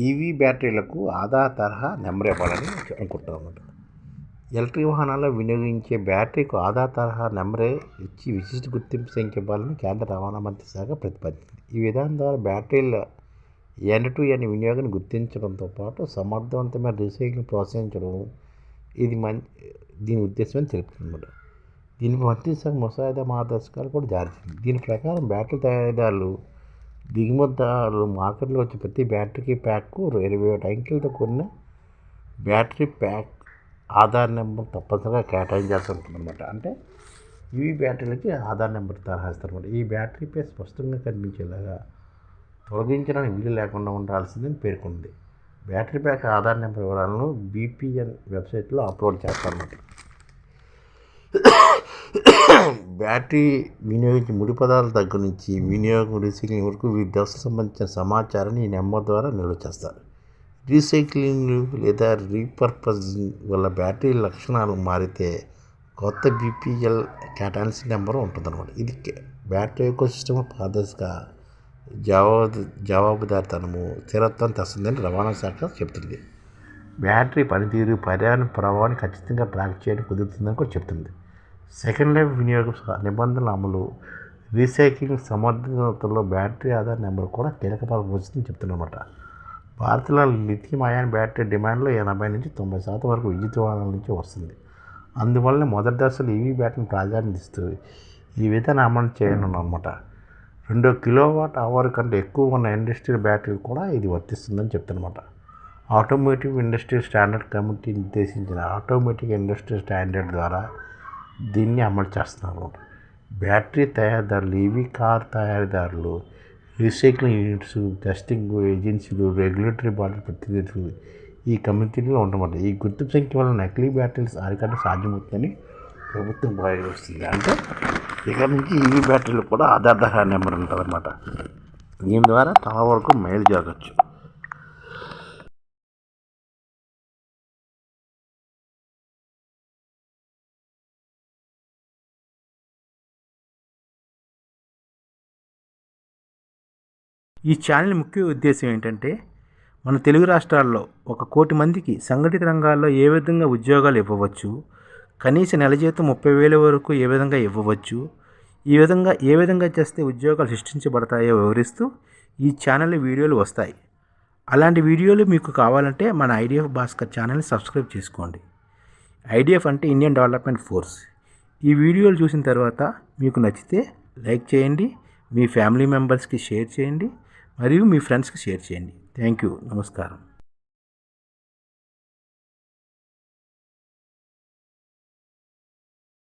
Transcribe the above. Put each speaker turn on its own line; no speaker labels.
EV బ్యాటరీలకు Aadhaar తరహా number ఇవ్వాలని అనుకుంటాం అన్నమాట. ఎలక్ట్రిక్ వాహనాల్లో వినియోగించే బ్యాటరీకి ఆధార్ తరహా నెంబరే ఇచ్చి విశిష్ట గుర్తింపు సంఖ్య ఇవ్వాలని కేంద్ర రవాణా మంత్రిత్వ శాఖ ప్రతిపాదించింది. ఈ విధానం ద్వారా బ్యాటరీల ఎండ్-టు-ఎండ్ వినియోగాన్ని గుర్తించడంతో పాటు సమర్థవంతమైన రీసైక్లింగ్ ప్రోత్సహించడం దీని ఉద్దేశమని తెలుపుతుందన్నమాట. దీనికి మంత్రిత్వ శాఖ ముసాయిదా మార్గదర్శకాలు కూడా జారీ చేసింది. దీని ప్రకారం బ్యాటరీ తయారీదారులు దిగుమతిదారులు మార్కెట్లో వచ్చే ప్రతి బ్యాటరీ ప్యాక్కు 21 అంకెలతో కూడిన బ్యాటరీ ప్యాక్ ఆధార్ నెంబర్ తప్పనిసరిగా కేటాయించాల్సి ఉంటుందన్నమాట. అంటే ఈవీ బ్యాటరీలకి ఆధార్ నెంబర్ తరహా ఇస్తారన్నమాట. ఈ బ్యాటరీపై స్పష్టంగా కనిపించేలాగా తొలగించడానికి వీలు లేకుండా ఉండాల్సిందని పేర్కొంది. బ్యాటరీ ప్యాక్ ఆధార్ నెంబర్ వివరాలను బీపీఎన్ వెబ్సైట్లో అప్లోడ్ చేస్తారన్నమాట. బ్యాటరీ వినియోగించే ముడి పదార్థాల దగ్గర నుంచి వినియోగం రీసైక్లింగ్ వరకు వివిధ దశలకు సంబంధించిన సమాచారాన్ని ఈ నెంబర్ ద్వారా నిల్వ చేస్తారు. రీసైక్లింగ్ లేదా రీపర్పజింగ్ వల్ల బ్యాటరీ లక్షణాలు మారితే కొత్త బీపీఎల్ కేటాయించిన నెంబర్ ఉంటుందన్నమాట. ఇది బ్యాటరీ ఎకోసిస్టమ్ పారదర్శక జవాబుదారితనము స్థిరత్వం తెస్తుందని రవాణా శాఖ చెబుతుంది. బ్యాటరీ పనితీరు పర్యావరణ ప్రభావాన్ని ఖచ్చితంగా ట్రాక్ చేయడం కుదురుతుందని కూడా చెప్తుంది. సెకండ్ లైఫ్ వినియోగ నిబంధనల అమలు రీసైక్లింగ్ సమర్థతలో బ్యాటరీ ఆధార్ నెంబర్ కూడా కీలక పాత్ర పోషిస్తుందని చెప్తున్నమాట. భారత్లో లిథియం అయాన్ బ్యాటరీ డిమాండ్లో 80 నుంచి 90% వరకు విద్యుత్ వాహనాల నుంచి వస్తుంది. అందువల్ల మొదటి దశలో ఈవీ బ్యాటరీని ప్రాధాన్యత ఇస్తూ ఈ విధానం అమలు చేయనున్నమాట. 2 కిలోవాట్ అవర్ కంటే ఎక్కువ ఉన్న ఇండస్ట్రియల్ బ్యాటరీలు కూడా ఇది వర్తిస్తుందని చెప్తున్నమాట. ఆటోమోటివ్ ఇండస్ట్రియల్ స్టాండర్డ్ కమిటీ నిర్దేశించిన ఆటోమేటిక్ ఇండస్ట్రియల్ స్టాండర్డ్ ద్వారా దీన్ని అమలు చేస్తున్నారు. బ్యాటరీ తయారీదారులు, ఈవీ కార్ తయారీదారులు, రీసైక్లింగ్ యూనిట్స్, టెస్టింగ్ ఏజెన్సీలు, రెగ్యులేటరీ బాడీ ప్రతినిధులు ఈ కమిటీలో ఉండమాట. ఈ గుర్తింపు సంఖ్య వల్ల నకిలీ బ్యాటరీలు అరికట్ట సాధ్యమవుతుందని ప్రభుత్వం భావిస్తుంది. అంటే ఇక్కడ నుంచి ఈవీ బ్యాటరీలు కూడా ఆధార్ నెంబర్ ఉంటుందన్నమాట. దీని ద్వారా చాలా వరకు మైలు జరగచ్చు.
ఈ ఛానల్ ముఖ్య ఉద్దేశం ఏంటంటే మన తెలుగు రాష్ట్రాల్లో 1 కోటి మందికి సంఘటిత రంగాల్లో ఏ విధంగా ఉద్యోగాలు ఇవ్వవచ్చు, కనీస నెల జీతం 30,000 వరకు ఏ విధంగా ఇవ్వవచ్చు, ఏ విధంగా చేస్తే ఉద్యోగాలు సృష్టించబడతాయో వివరిస్తూ ఈ ఛానల్ వీడియోలు వస్తాయి. అలాంటి వీడియోలు మీకు కావాలంటే మన ఐడిఎఫ్ భాస్కర్ ఛానల్ని సబ్స్క్రైబ్ చేసుకోండి. ఐడిఎఫ్ అంటే ఇండియన్ డెవలప్మెంట్ ఫోర్స్. ఈ వీడియోలు చూసిన తర్వాత మీకు నచ్చితే లైక్ చేయండి, మీ ఫ్యామిలీ మెంబర్స్కి షేర్ చేయండి, మరియు మీ ఫ్రెండ్స్కి షేర్ చేయండి. Thank you. నమస్కారం.